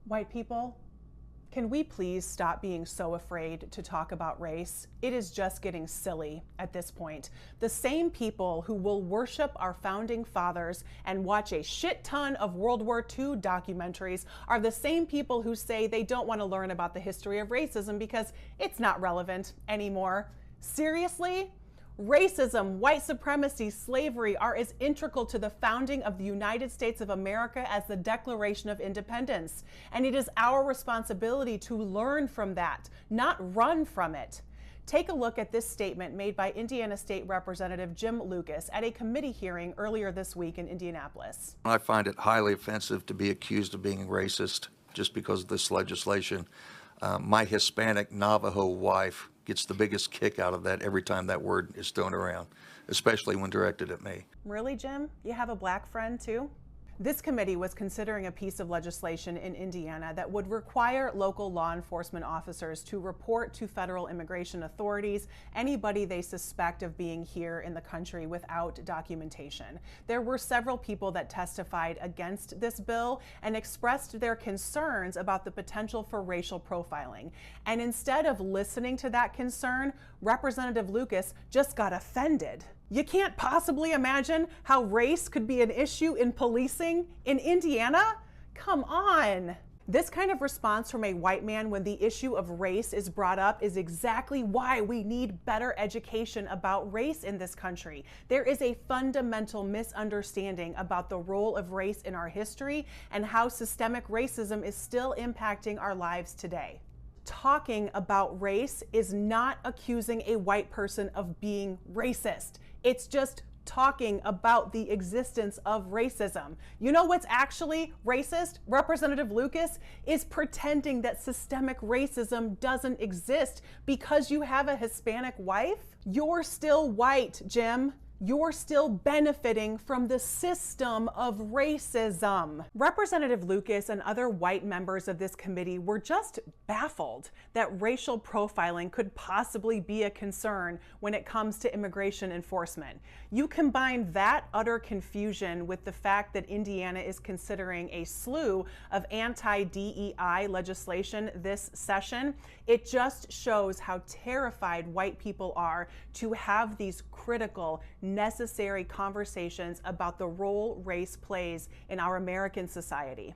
White people, can we please stop being so afraid to talk about race? It is just getting silly at this point. The same people who will worship our founding fathers and watch a shit ton of World War II documentaries are the same people who say they don't want to learn about the history of racism because it's not relevant anymore. Seriously? Racism, white supremacy, slavery are as integral to the founding of the United States of America as the Declaration of Independence. And it is our responsibility to learn from that, not run from it. Take a look at this statement made by Indiana State Representative Jim Lucas at a committee hearing earlier this week in Indianapolis. I find it highly offensive to be accused of being racist just because of this legislation. My Hispanic Navajo wife gets the biggest kick out of that every time that word is thrown around, especially when directed at me. Really, Jim? You have a black friend too? This committee was considering a piece of legislation in Indiana that would require local law enforcement officers to report to federal immigration authorities anybody they suspect of being here in the country without documentation. There were several people that testified against this bill and expressed their concerns about the potential for racial profiling. And instead of listening to that concern, Representative Lucas just got offended. You can't possibly imagine how race could be an issue in policing in Indiana? Come on. This kind of response from a white man when the issue of race is brought up is exactly why we need better education about race in this country. There is a fundamental misunderstanding about the role of race in our history and how systemic racism is still impacting our lives today. Talking about race is not accusing a white person of being racist. It's just talking about the existence of racism. You know what's actually racist? Representative Lucas is pretending that systemic racism doesn't exist because you have a Hispanic wife. You're still white, Jim. You're still benefiting from the system of racism. Representative Lucas and other white members of this committee were just baffled that racial profiling could possibly be a concern when it comes to immigration enforcement. You combine that utter confusion with the fact that Indiana is considering a slew of anti-DEI legislation this session, it just shows how terrified white people are to have these critical, necessary conversations about the role race plays in our American society.